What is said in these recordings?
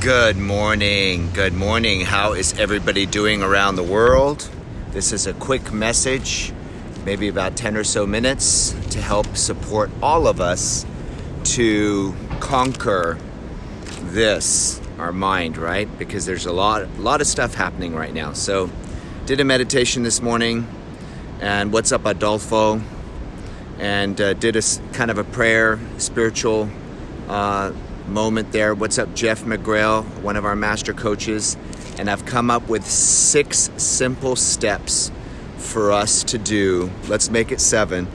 Good morning. Good morning. How is everybody doing around the world? This is a quick message, maybe about 10 or so minutes, to help support all of us to conquer this, our mind, right? Because there's a lot of stuff happening right now. So, did a meditation this morning, and what's up, Adolfo? And did a kind of a prayer, spiritual moment there. What's up, Jeff McGrail, one of our master coaches? And I've come up with 6 simple steps for us to do. Let's make it 7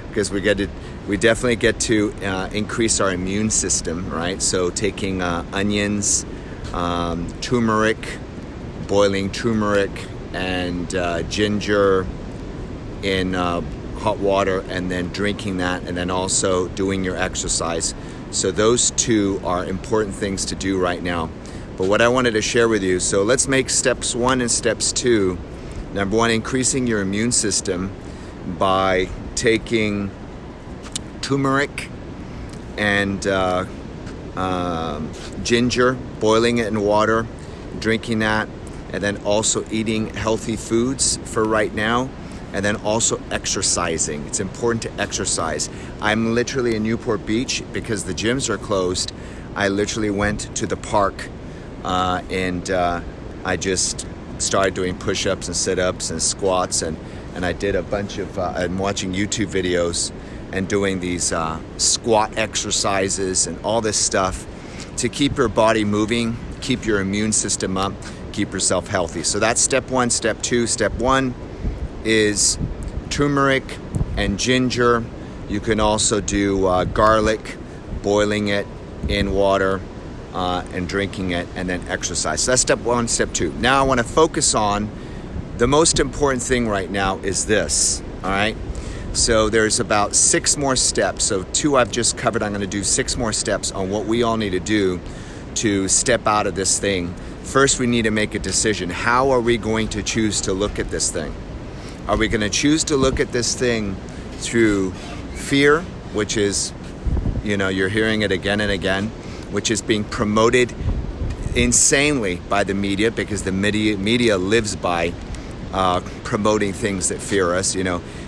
because we definitely get to increase our immune system, right? So taking onions, turmeric, boiling turmeric and ginger in hot water, and then drinking that, and then also doing your exercise. So those 2 are important things to do right now. But what I wanted to share with you, so let's make steps 1 and steps 2. Number 1, increasing your immune system by taking turmeric and ginger, boiling it in water, drinking that, and then also eating healthy foods for right now. And then also exercising. It's important to exercise. I'm literally in Newport Beach because the gyms are closed. I literally went to the park and I just started doing push-ups and sit-ups and squats, and I did a bunch of, I'm watching YouTube videos and doing these squat exercises and all this stuff to keep your body moving, keep your immune system up, keep yourself healthy. So that's step 1. Step 2, step 1 is turmeric and ginger. You can also do garlic, boiling it in water and drinking it, and then exercise. So that's step 1, step 2. Now I want to focus on the most important thing right now is this, all right? So there's about 6 more steps. So 2 I've just covered. I'm going to do 6 more steps on what we all need to do to step out of this thing. First, we need to make a decision. How are we going to choose to look at this thing? Are we going to choose to look at this thing through fear, which is, you're hearing it again and again, which is being promoted insanely by the media, because the media lives by promoting things that fear us,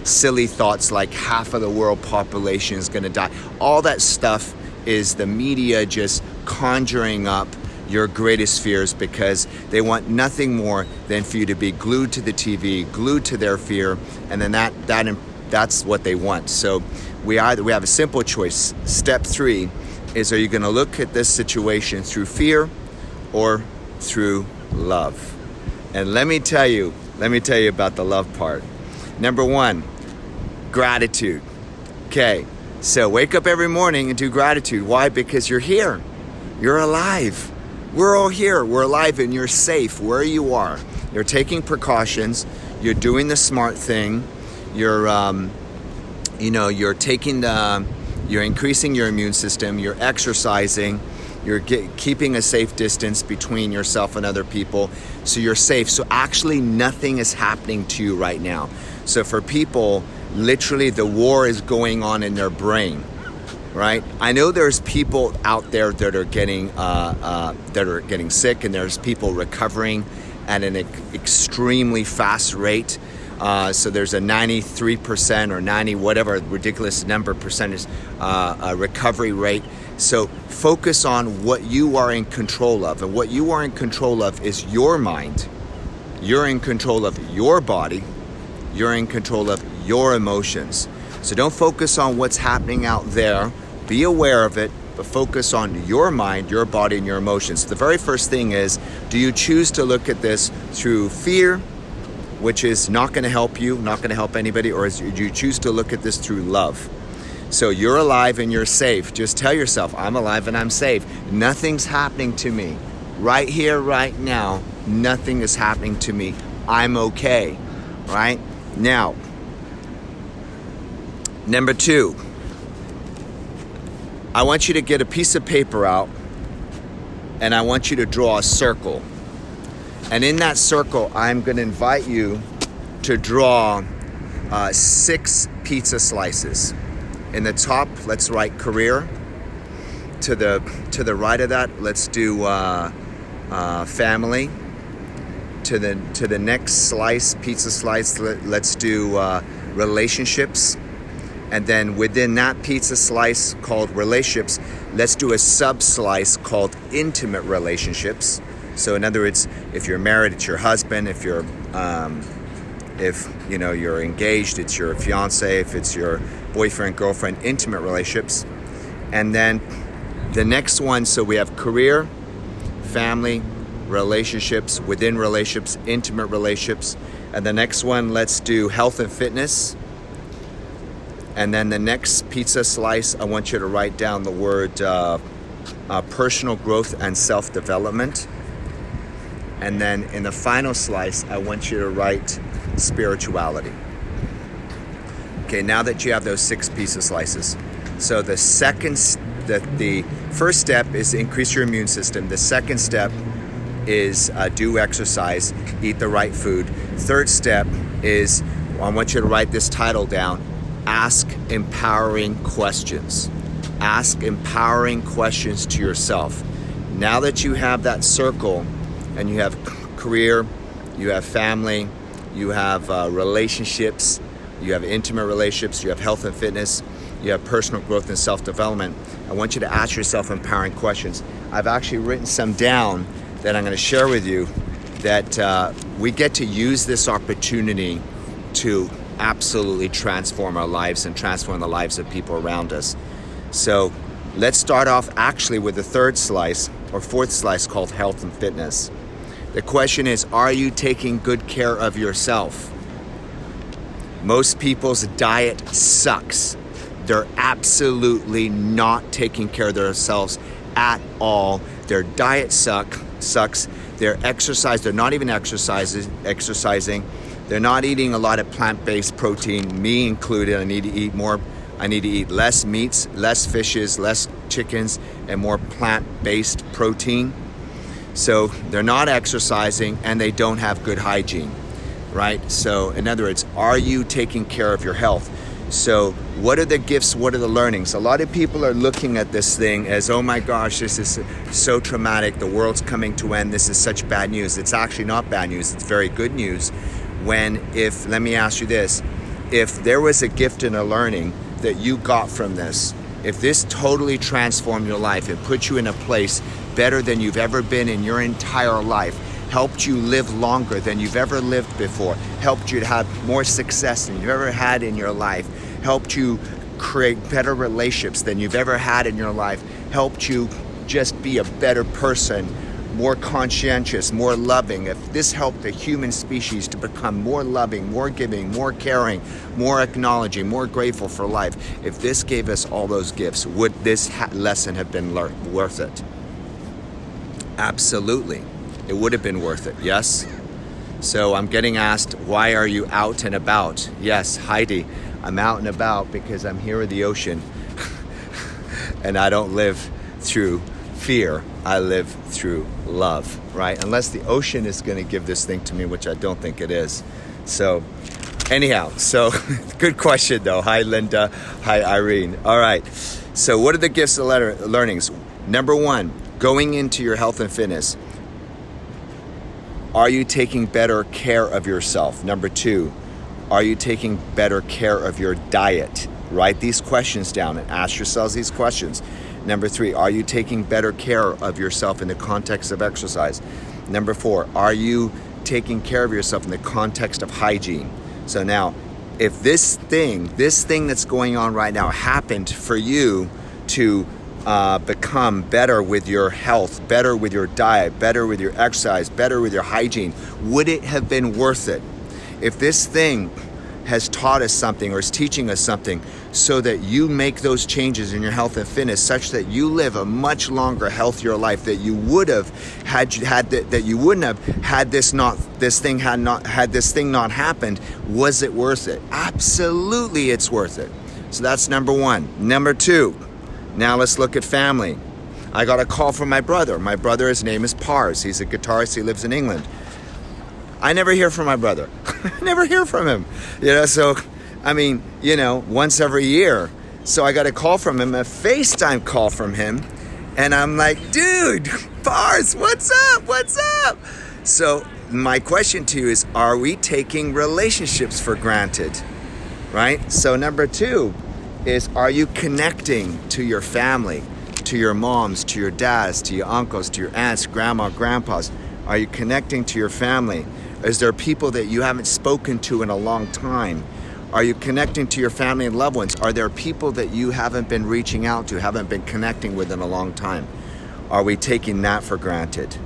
silly thoughts like half of the world population is going to die. All that stuff is the media just conjuring up your greatest fears, because they want nothing more than for you to be glued to the TV, glued to their fear, and then that's what they want. So we have a simple choice. Step 3 is, are you going to look at this situation through fear or through love? And let me tell you about the love part. Number 1, gratitude. Okay, so wake up every morning and do gratitude. Why? Because you're here. You're alive. We're all here. We're alive, and you're safe where you are. You're taking precautions. You're doing the smart thing. You're, you're increasing your immune system. You're exercising. You're keeping a safe distance between yourself and other people. So you're safe. So actually nothing is happening to you right now. So for people, literally the war is going on in their brain. Right? I know there's people out there that are getting sick, and there's people recovering at an extremely fast rate. So there's a 93% or 90 whatever ridiculous number percentage recovery rate. So focus on what you are in control of, and what you are in control of is your mind. You're in control of your body. You're in control of your emotions. So don't focus on what's happening out there. Be aware of it, but focus on your mind, your body, and your emotions. The very first thing is, do you choose to look at this through fear, which is not going to help you, not going to help anybody, or do you choose to look at this through love? So you're alive and you're safe. Just tell yourself, I'm alive and I'm safe. Nothing's happening to me. Right here, right now, nothing is happening to me. I'm okay, right? Now, number 2. I want you to get a piece of paper out, and I want you to draw a circle. And in that circle, I'm going to invite you to draw 6 pizza slices. In the top, let's write career. to the right of that, let's do family. To the next slice, pizza slice, let's do relationships. And then within that pizza slice called relationships, let's do a sub-slice called intimate relationships. So in other words, if you're married, it's your husband. If you're you're engaged, it's your fiance. If it's your boyfriend, girlfriend, intimate relationships. And then the next one, so we have career, family, relationships, within relationships, intimate relationships. And the next one, let's do health and fitness. And then the next pizza slice, I want you to write down the word personal growth and self-development. And then in the final slice, I want you to write spirituality. Okay, now that you have those 6 pizza slices. So the first step is increase your immune system. The second step is do exercise, eat the right food. Third step is, I want you to write this title down, ask empowering questions. Ask empowering questions to yourself. Now that you have that circle and you have career, you have family, you have relationships, you have intimate relationships, you have health and fitness, you have personal growth and self-development, I want you to ask yourself empowering questions. I've actually written some down that I'm going to share with you that we get to use this opportunity to absolutely transform our lives and transform the lives of people around us. So let's start off actually with the third slice or fourth slice called health and fitness. The question is, are you taking good care of yourself? Most people's diet sucks. They're absolutely not taking care of themselves at all. Their diet sucks. Their exercise, they're not even exercising. They're not eating a lot of plant-based protein, me included. I need to eat more. I need to eat less meats, less fishes, less chickens, and more plant-based protein. So they're not exercising and they don't have good hygiene, right? So in other words, are you taking care of your health? So what are the gifts? What are the learnings? A lot of people are looking at this thing as, oh my gosh, this is so traumatic. The world's coming to end. This is such bad news. It's actually not bad news. It's very good news. Let me ask you this, if there was a gift and a learning that you got from this, if this totally transformed your life and put you in a place better than you've ever been in your entire life, helped you live longer than you've ever lived before, helped you to have more success than you've ever had in your life, helped you create better relationships than you've ever had in your life, helped you just be a better person, more conscientious, more loving, if this helped the human species to become more loving, more giving, more caring, more acknowledging, more grateful for life, if this gave us all those gifts, would this lesson have been worth it? Absolutely. It would have been worth it, yes? So I'm getting asked, why are you out and about? Yes, Heidi, I'm out and about because I'm here at the ocean and I don't live through fear, I live through love, right? Unless the ocean is going to give this thing to me, which I don't think it is. So anyhow, good question though. Hi, Linda. Hi, Irene. All right. So what are the gifts and learnings? Number 1, going into your health and fitness. Are you taking better care of yourself? Number 2, are you taking better care of your diet? Write these questions down and ask yourselves these questions. Number 3, are you taking better care of yourself in the context of exercise? Number 4, are you taking care of yourself in the context of hygiene? So now, if this thing that's going on right now happened for you to become better with your health, better with your diet, better with your exercise, better with your hygiene, would it have been worth it? If this thing has taught us something or is teaching us something so that you make those changes in your health and fitness such that you live a much longer, healthier life that you would have that you wouldn't have had this thing not happened, was it worth it? Absolutely it's worth it. So that's number 1. Number 2, now let's look at family. I got a call from my brother. My brother, his name is Pars. He's a guitarist. He lives in England. I never hear from my brother. I never hear from him. So, once every year. So I got a call from him, a FaceTime call from him. And I'm like, dude, Bars, what's up? What's up? So my question to you is, are we taking relationships for granted? Right? So number 2 is, are you connecting to your family, to your moms, to your dads, to your uncles, to your aunts, grandma, grandpas? Are you connecting to your family? Is there people that you haven't spoken to in a long time? Are you connecting to your family and loved ones? Are there people that you haven't been reaching out to, haven't been connecting with in a long time? Are we taking that for granted?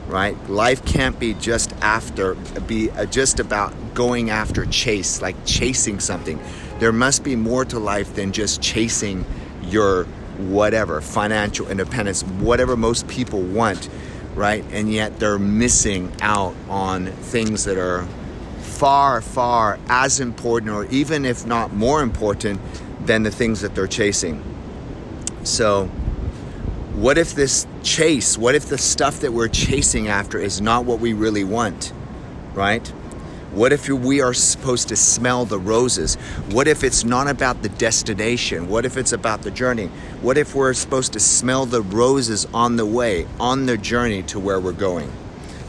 Right? Life can't be just about going after chasing something. There must be more to life than just chasing your whatever, financial independence, whatever most people want, right? And yet they're missing out on things that are far, far as important, or even if not more important than the things that they're chasing. So what if the stuff that we're chasing after is not what we really want, right? What if we are supposed to smell the roses? What if it's not about the destination? What if it's about the journey? What if we're supposed to smell the roses on the way, on the journey to where we're going?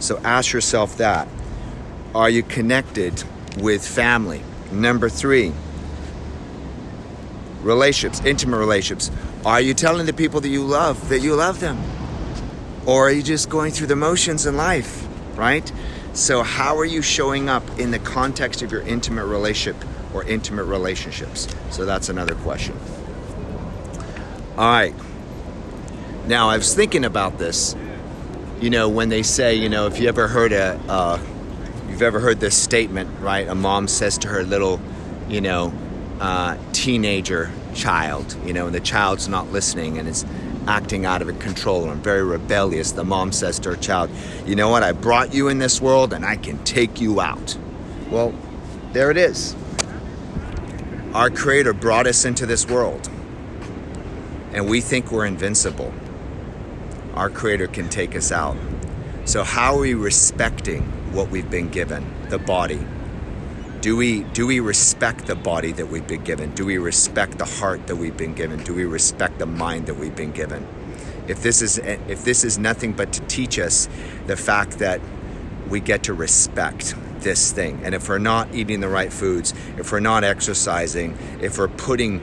So ask yourself that. Are you connected with family? Number 3, relationships, intimate relationships. Are you telling the people that you love them? Or are you just going through the motions in life, right? So how are you showing up in the context of your intimate relationship or intimate relationships? So that's another question. All right. Now, I was thinking about this, when they say, if you ever heard you've ever heard this statement, right? A mom says to her little, teenager child, and the child's not listening and is acting out of control and very rebellious. The mom says to her child, you know what? I brought you in this world and I can take you out. Well, there it is. Our Creator brought us into this world and we think we're invincible. Our Creator can take us out. So how are we respecting what we've been given, the body? Do we respect the body that we've been given? Do we respect the heart that we've been given? Do we respect the mind that we've been given? If this is nothing but to teach us the fact that we get to respect this thing, and if we're not eating the right foods, if we're not exercising, if we're putting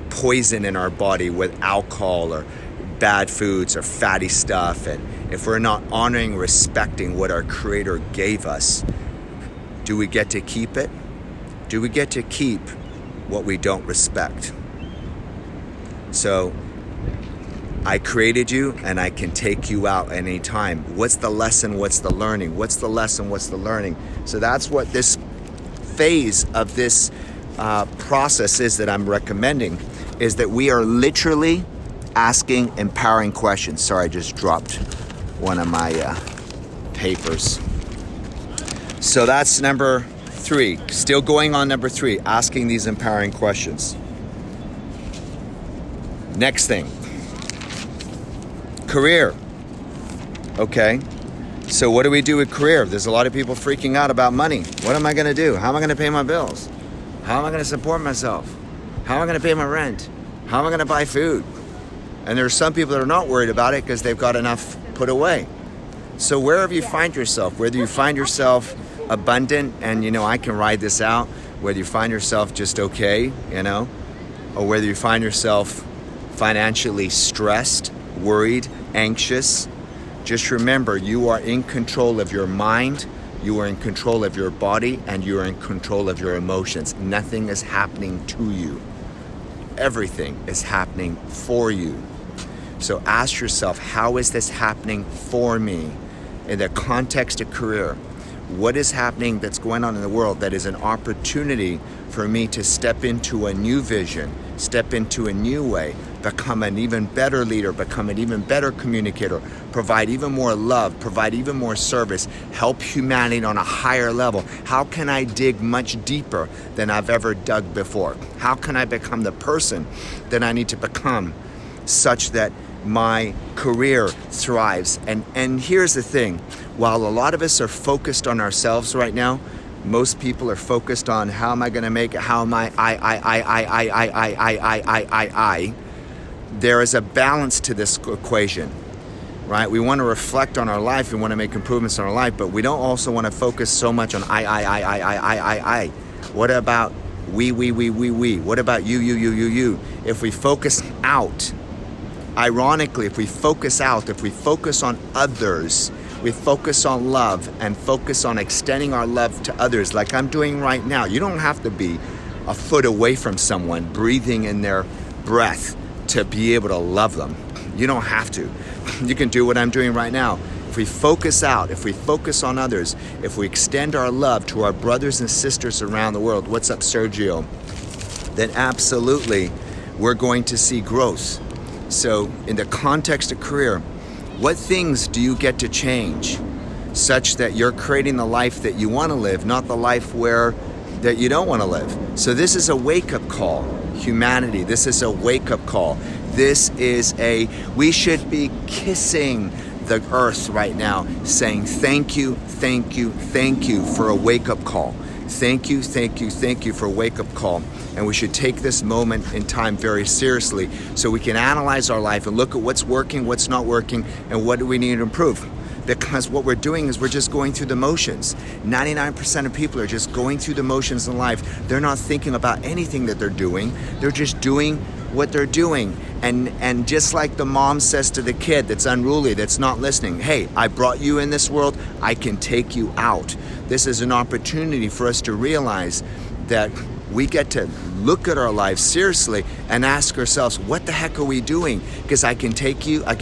poison in our body with alcohol or bad foods or fatty stuff, and if we're not honoring, respecting what our Creator gave us, do we get to keep it? Do we get to keep what we don't respect? So, I created you and I can take you out any time. What's the lesson? What's the learning? What's the lesson? What's the learning? So that's what this phase of this process is that I'm recommending, is that we are literally asking empowering questions. Sorry, I just dropped one of my papers. So that's number 3. Still going on number 3, asking these empowering questions. Next thing, career. Okay, so what do we do with career? There's a lot of people freaking out about money. What am I going to do? How am I going to pay my bills? How am I going to support myself? How am I going to pay my rent? How am I going to buy food? And there are some people that are not worried about it because they've got enough put away. So wherever you find yourself, whether you find yourself abundant and I can ride this out, whether you find yourself just okay, or whether you find yourself financially stressed, worried, anxious, just remember you are in control of your mind, you are in control of your body, and you are in control of your emotions. Nothing is happening to you. Everything is happening for you. So ask yourself, how is this happening for me in the context of career? What is happening that's going on in the world that is an opportunity for me to step into a new vision, step into a new way, become an even better leader, become an even better communicator, provide even more love, provide even more service, help humanity on a higher level? How can I dig much deeper than I've ever dug before? How can I become the person that I need to become such that my career thrives? And here's the thing, while a lot of us are focused on ourselves right now, most people are focused on how am I going to make it, how am I. there is a balance to this equation, right? We want to reflect on our life. We want to make improvements in our life, but we don't also want to focus so much on I. What about we? What about you? If we focus out, ironically, if we focus out, if we focus on others, we focus on love and focus on extending our love to others like I'm doing right now. You don't have to be a foot away from someone breathing in their breath to be able to love them. You don't have to. You can do what I'm doing right now. If we focus out, if we focus on others, if we extend our love to our brothers and sisters around the world, what's up, Sergio? Then absolutely we're going to see growth. So in the context of career, what things do you get to change such that you're creating the life that you want to live, not the life that you don't want to live? So this is a wake-up call, humanity. This is a wake-up call. We should be kissing the earth right now, saying thank you for a wake-up call. Thank you for a wake-up call. And we should take this moment in time very seriously so we can analyze our life and look at what's working, what's not working, and what do we need to improve. Because what we're doing is we're just going through the motions. 99% of people are just going through the motions in life. They're not thinking about anything that they're doing. They're just doing what they're doing. And just like the mom says to the kid that's unruly, that's not listening, hey, I brought you in this world, I can take you out. This is an opportunity for us to realize that we get to look at our lives seriously and ask ourselves, what the heck are we doing? Because I can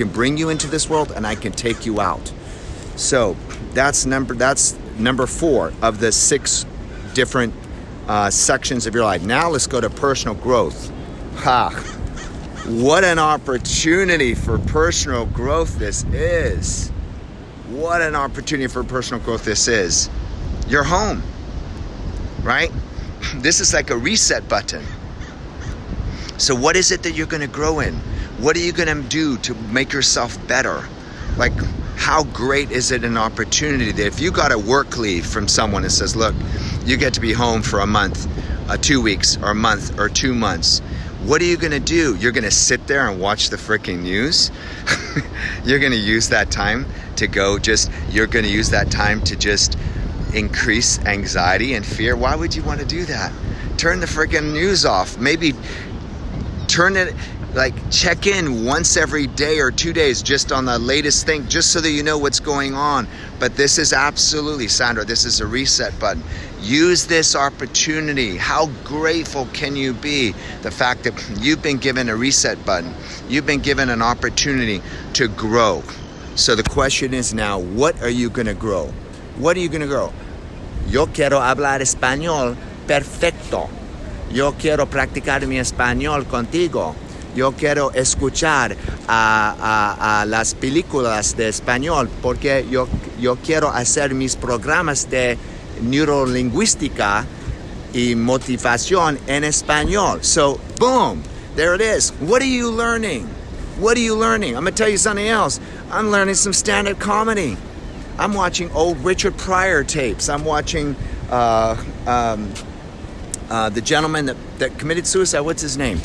bring you into this world and I can take you out. So that's number 4 of the 6 different sections of your life. Now let's go to personal growth. What an opportunity for personal growth this is. What an opportunity for personal growth this is. You're home, right? This is like a reset button. So what is it that you're going to grow in? What are you going to do to make yourself better? Like, how great is it an opportunity that if you got a work leave from someone that says, look, you get to be home for a month, 2 weeks, or a month, or 2 months. What are you going to do? You're going to sit there and watch the freaking news? You're going to use that time to you're going to use that time to just increase anxiety and fear? Why would you want to do that? Turn the freaking news off. Maybe check in once every day or 2 days just on the latest thing, just so that you know what's going on. But this is absolutely, Sandra, this is a reset button. Use this opportunity. How grateful can you be? The fact that you've been given a reset button. You've been given an opportunity to grow. So the question is now, what are you going to grow? What are you going to grow? Yo quiero hablar español perfecto. Yo quiero practicar mi español contigo. Yo quiero escuchar a las películas de español porque yo quiero hacer mis programas de neurolingüística y motivación en español. So, boom, there it is. What are you learning? What are you learning? I'm going to tell you something else. I'm learning some stand-up comedy. I'm watching old Richard Pryor tapes. I'm watching the gentleman that committed suicide. What's his name?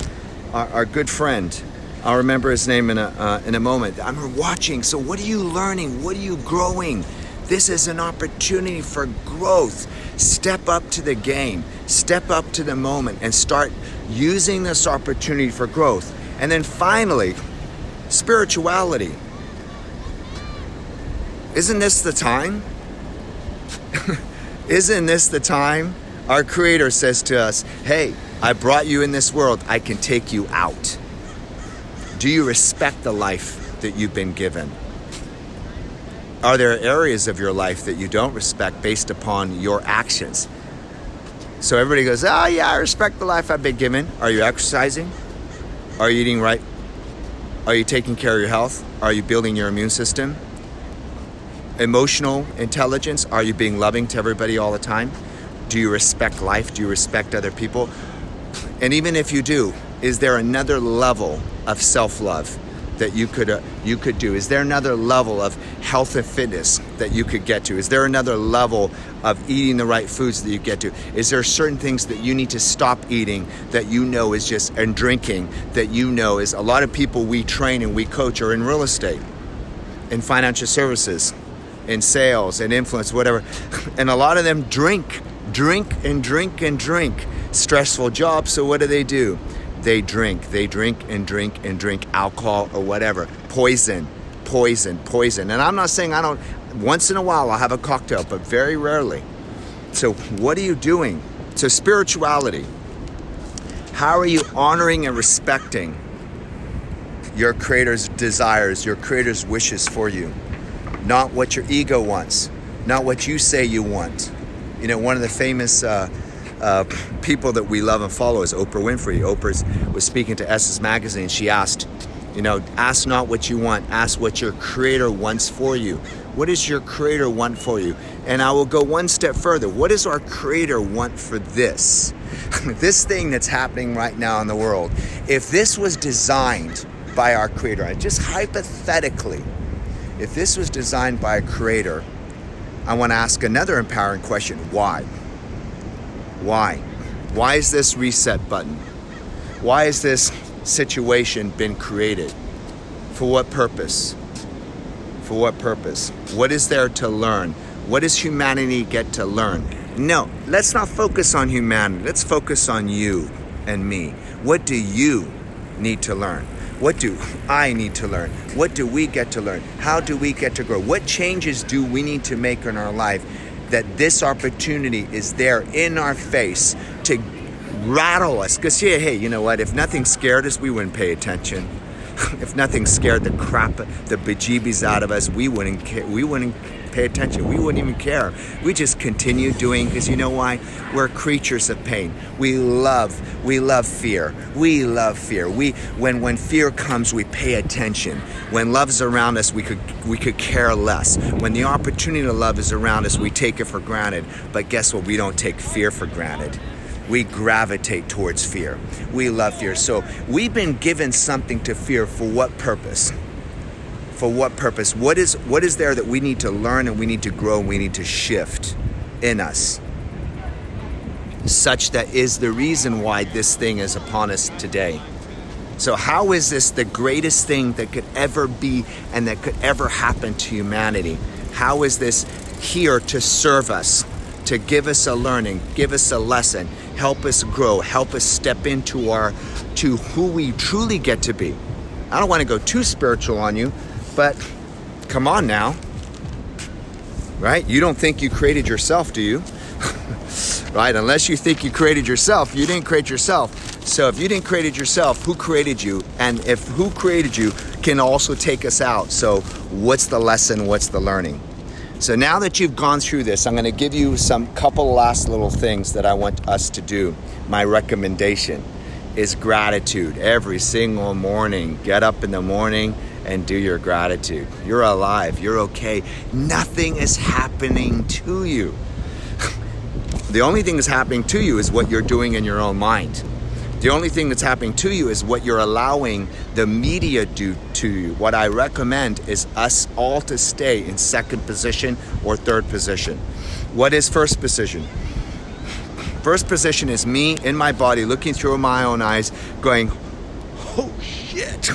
Our good friend. I'll remember his name in a moment. I'm watching. So what are you learning? What are you growing? This is an opportunity for growth. Step up to the game. Step up to the moment and start using this opportunity for growth. And then finally, spirituality. Isn't this the time? Isn't this the time? Our Creator says to us, hey, I brought you in this world. I can take you out. Do you respect the life that you've been given? Are there areas of your life that you don't respect based upon your actions? So everybody goes, oh yeah, I respect the life I've been given. Are you exercising? Are you eating right? Are you taking care of your health? Are you building your immune system? Emotional intelligence, are you being loving to everybody all the time? Do you respect life? Do you respect other people? And even if you do, is there another level of self-love that you could do? Is there another level of health and fitness that you could get to? Is there another level of eating the right foods that you get to? Is there certain things that you need to stop eating that you know is just, and drinking that you know is, a lot of people we train and we coach are in real estate, in financial services, in sales and influence, whatever. And a lot of them drink. Stressful jobs, so what do? They drink alcohol or whatever. Poison. And I'm not saying I don't, once in a while I'll have a cocktail, but very rarely. So what are you doing? So spirituality, how are you honoring and respecting your Creator's desires, your Creator's wishes for you? Not what your ego wants, not what you say you want. You know, one of the famous people that we love and follow is Oprah Winfrey. Oprah was speaking to Essence Magazine. She asked, you know, ask not what you want, ask what your Creator wants for you. What does your Creator want for you? And I will go one step further. What does our Creator want for this? This thing that's happening right now in the world. If this was designed by our Creator, and just hypothetically, if this was designed by a Creator, I want to ask another empowering question. Why? Why is this reset button? Why has this situation been created? For what purpose? What is there to learn? What does humanity get to learn? No, let's not focus on humanity. Let's focus on you and me. What do you need to learn? What do I need to learn? What do we get to learn? How do we get to grow? What changes do we need to make in our life that this opportunity is there in our face to rattle us? Because hey, you know what? If nothing scared us, we wouldn't pay attention. If nothing scared the bejeebies out of us, we wouldn't pay attention. We wouldn't even care. We just continue doing, because you know why? We're creatures of pain. We love fear. When fear comes, we pay attention. When love's around us, we could care less. When the opportunity to love is around us, we take it for granted. But guess what? We don't take fear for granted. We gravitate towards fear. We love fear. So we've been given something to fear. For what purpose? For what purpose? What is there that we need to learn and we need to grow and we need to shift in us? Such that is the reason why this thing is upon us today. So how is this the greatest thing that could ever be and that could ever happen to humanity? How is this here to serve us, to give us a learning, give us a lesson, help us grow, help us step into to who we truly get to be? I don't want to go too spiritual on you, but come on now, right? You don't think you created yourself, do you? Right? Unless you think you created yourself, you didn't create yourself. So if you didn't create yourself, who created you? And if who created you can also take us out. So what's the lesson? What's the learning? So now that you've gone through this, I'm going to give you some couple last little things that I want us to do. My recommendation is gratitude. Every single morning, get up in the morning and do your gratitude. You're alive. You're okay. Nothing is happening to you. The only thing that's happening to you is what you're doing in your own mind. The only thing that's happening to you is what you're allowing the media do to you. What I recommend is us all to stay in second position or third position. What is first position? First position is me in my body looking through my own eyes going, oh shit,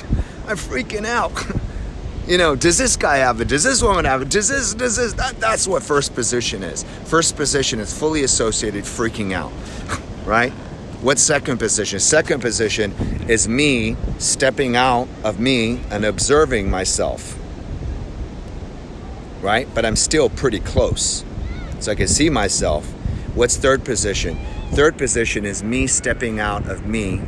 I'm freaking out. You know, does this guy have it? Does this woman have it? Does this? That's what first position is. First position is fully associated freaking out, right? What's second position? Second position is me stepping out of me and observing myself, right? But I'm still pretty close, so I can see myself. What's third position? Third position is me stepping out of me,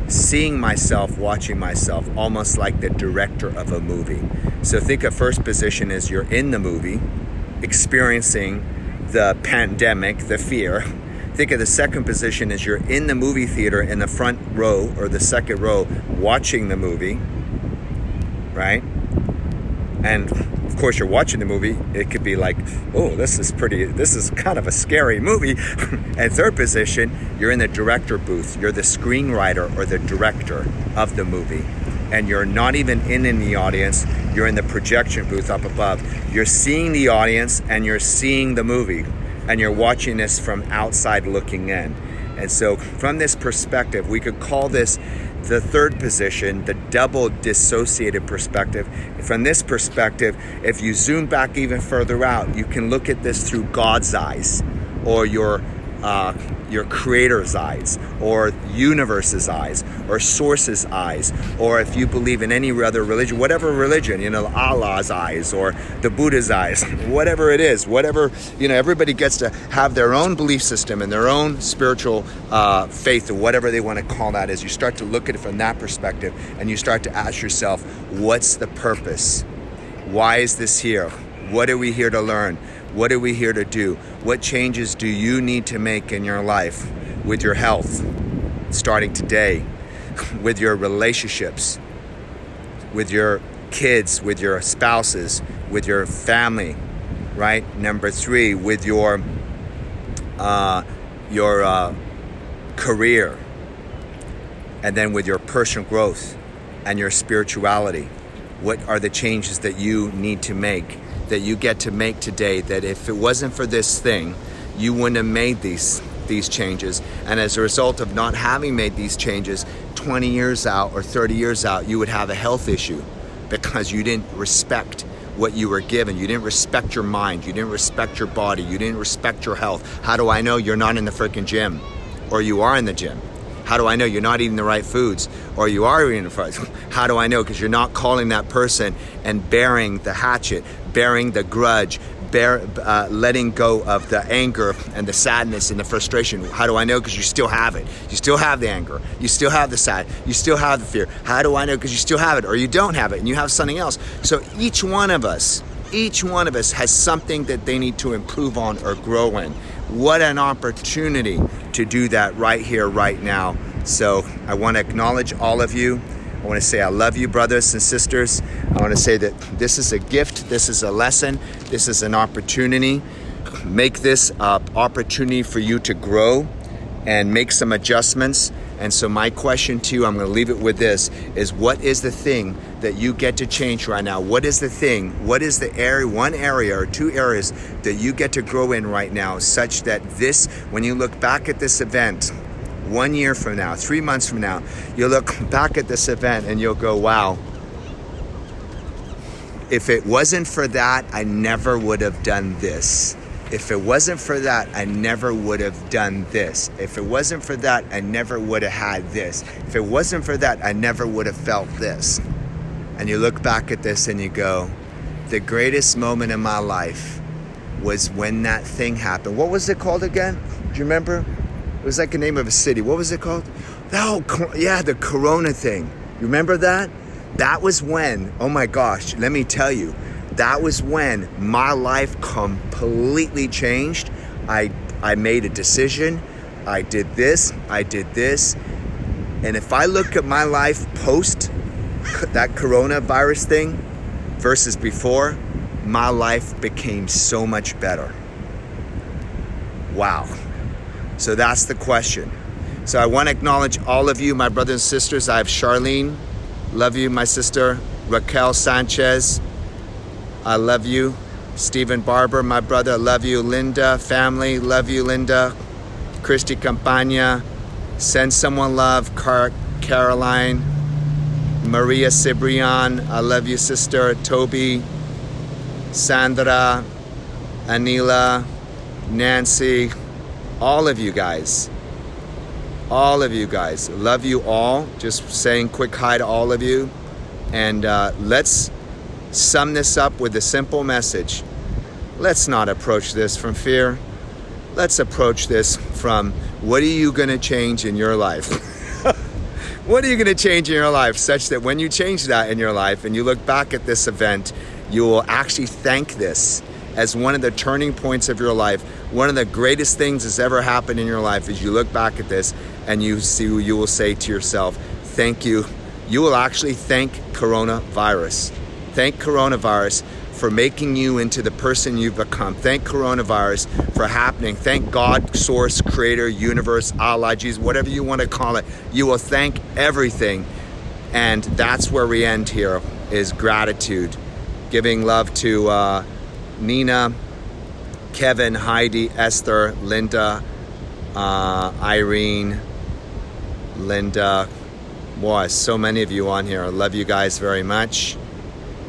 seeing myself, watching myself, almost like the director of a movie. So think of first position as you're in the movie, experiencing the pandemic, the fear. Think of the second position as you're in the movie theater in the front row or the second row watching the movie, right? And of course you're watching the movie, it could be like, oh, this is kind of a scary movie. And third position, you're in the director booth. You're the screenwriter or the director of the movie. And you're not even in the audience. You're in the projection booth up above. You're seeing the audience and you're seeing the movie, and you're watching this from outside looking in. And so from this perspective, we could call this the third position, the double dissociated perspective. From this perspective, if you zoom back even further out, you can look at this through God's eyes, or your creator's eyes, or universe's eyes, or source's eyes, or if you believe in any other religion, whatever religion, Allah's eyes, or the Buddha's eyes, whatever it is, everybody gets to have their own belief system and their own spiritual faith, or whatever they want to call that. As you start to look at it from that perspective, and you start to ask yourself, what's the purpose? Why is this here? What are we here to learn? What are we here to do? What changes do you need to make in your life with your health, starting today, with your relationships, with your kids, with your spouses, with your family, right? Number 3, with your career, and then with your personal growth and your spirituality. What are the changes that you need to make, that you get to make today, that if it wasn't for this thing, you wouldn't have made these changes? And as a result of not having made these changes, 20 years out or 30 years out, you would have a health issue because you didn't respect what you were given. You didn't respect your mind. You didn't respect your body. You didn't respect your health. How do I know you're not in the freaking gym, or you are in the gym? How do I know you're not eating the right foods, or you are eating the foods? How do I know? Because you're not calling that person and bearing the hatchet, bearing the grudge, letting go of the anger and the sadness and the frustration. How do I know? Because you still have it. You still have the anger. You still have the sad. You still have the fear. How do I know? Because you still have it, or you don't have it and you have something else. So each one of us has something that they need to improve on or grow in. What an opportunity to do that right here, right now. So I want to acknowledge all of you. I want to say I love you, brothers and sisters. I want to say that this is a gift. This is a lesson. This is an opportunity. Make this an opportunity for you to grow and make some adjustments. And so my question to you, I'm going to leave it with this, is what is the thing that you get to change right now? What is the thing? What is the area, one area or two areas that you get to grow in right now, such that this, when you look back at this event, 1 year from now, 3 months from now, you'll look back at this event and you'll go, wow, if it wasn't for that, I never would have done this. If it wasn't for that, I never would have done this. If it wasn't for that, I never would have had this. If it wasn't for that, I never would have felt this. And you look back at this and you go, the greatest moment in my life was when that thing happened. What was it called again? Do you remember? It was like the name of a city. What was it called? Oh, yeah, the Corona thing. You remember that? That was when, oh my gosh, let me tell you, that was when my life completely changed. I made a decision. I did this. And if I look at my life post that coronavirus thing versus before, my life became so much better. Wow. So that's the question. So I want to acknowledge all of you, my brothers and sisters. I have Charlene. Love you, my sister. Raquel Sanchez. I love you. Stephen Barber, my brother, I love you. Linda, family, love you, Linda. Christy Campagna, send someone love. Caroline, Maria Cibrian, I love you, sister. Toby, Sandra, Anila, Nancy, all of you guys. All of you guys. Love you all. Just saying quick hi to all of you. And let's sum this up with a simple message. Let's not approach this from fear. Let's approach this from, what are you going to change in your life? What are you going to change in your life such that when you change that in your life and you look back at this event, you will actually thank this as one of the turning points of your life. One of the greatest things that's ever happened in your life is you look back at this and you will say to yourself, thank you. You will actually thank coronavirus. Thank coronavirus for making you into the person you've become. Thank coronavirus for happening. Thank God, source, creator, universe, Allah, Jesus, whatever you want to call it. You will thank everything. And that's where we end here, is gratitude. Giving love to Nina, Kevin, Heidi, Esther, Linda, Irene, Linda. Boy, so many of you on here. I love you guys very much.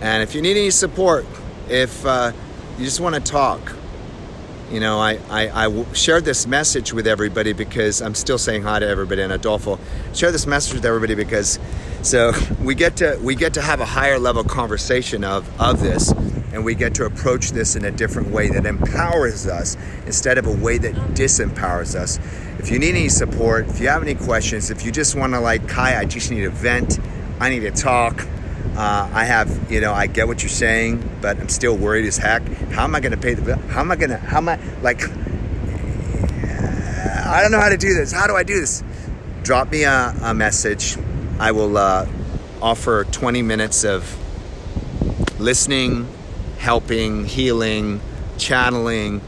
And if you need any support, if you just want to talk, you know, I shared this message with everybody because I'm still saying hi to everybody, and Adolfo. Share this message with everybody because so we get to have a higher level conversation of this, and we get to approach this in a different way that empowers us instead of a way that disempowers us. If you need any support, if you have any questions, if you just want to like, Kai, I just need to vent, I need to talk. I get what you're saying, but I'm still worried as heck. How am I going to pay the bill? I don't know how to do this. How do I do this? Drop me a message. I will offer 20 minutes of listening, helping, healing, channeling,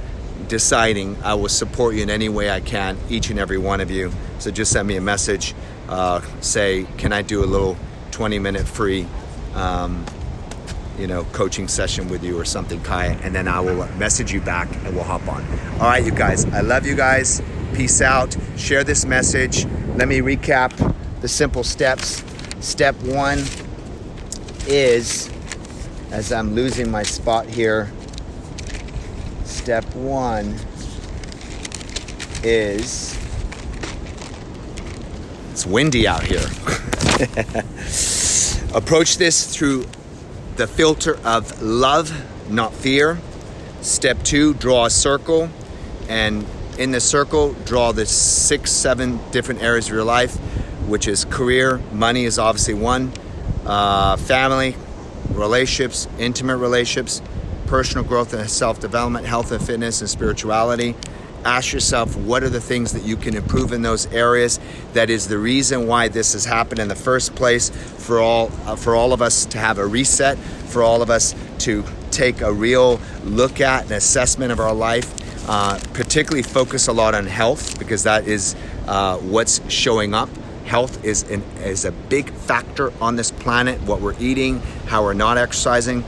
deciding. I will support you in any way I can, each and every one of you. So just send me a message. Say, can I do a little 20-minute free coaching session with you or something, Kai, and then I will message you back and we'll hop on. All right, you guys, I love you guys. Peace out. Share this message. Let me recap the simple steps. Step 1 is, as I'm losing my spot here, step 1 is, it's windy out here. Approach this through the filter of love, not fear. Step 2, draw a circle, and in the circle, draw the 6-7 different areas of your life, which is career, money is obviously one, family, relationships, intimate relationships, personal growth and self-development, health and fitness, and spirituality. Ask yourself, what are the things that you can improve in those areas? That is the reason why this has happened in the first place, for all of us to have a reset, for all of us to take a real look at an assessment of our life, particularly focus a lot on health, because that is what's showing up. Health is a big factor on this planet, what we're eating, how we're not exercising.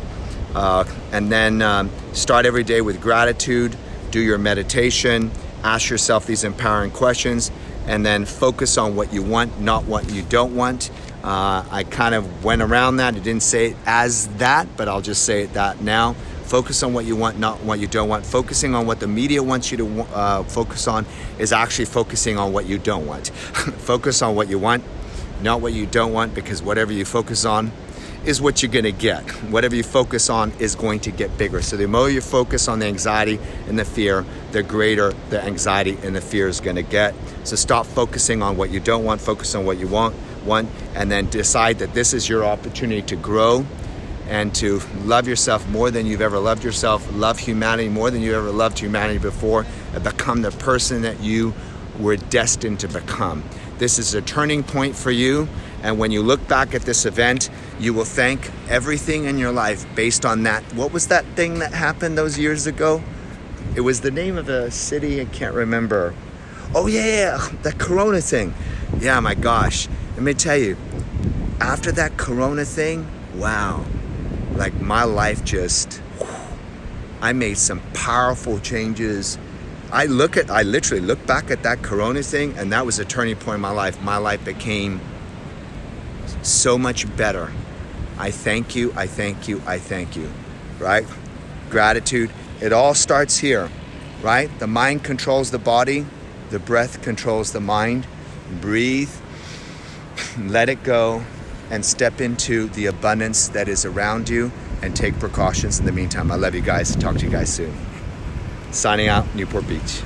And then start every day with gratitude. Do your meditation, ask yourself these empowering questions, and then focus on what you want, not what you don't want. I kind of went around that. I didn't say it as that, but I'll just say it that now. Focus on what you want, not what you don't want. Focusing on what the media wants you to focus on is actually focusing on what you don't want. Focus on what you want, not what you don't want, because whatever you focus on is what you're going to get. Whatever you focus on is going to get bigger. So the more you focus on the anxiety and the fear, the greater the anxiety and the fear is going to get. So stop focusing on what you don't want, focus on what you want, and then decide that this is your opportunity to grow and to love yourself more than you've ever loved yourself, love humanity more than you ever loved humanity before, and become the person that you were destined to become. This is a turning point for you, and when you look back at this event, you will thank everything in your life based on that. What was that thing that happened those years ago? It was the name of a city, I can't remember. Oh yeah, the Corona thing. Yeah, my gosh. Let me tell you, after that Corona thing, wow. Like my life I made some powerful changes. I literally look back at that Corona thing, and that was a turning point in my life. My life became so much better. I thank you, I thank you, I thank you, right? Gratitude, it all starts here, right? The mind controls the body, the breath controls the mind. Breathe, let it go, and step into the abundance that is around you, and take precautions in the meantime. I love you guys. Talk to you guys soon. Signing out, Newport Beach.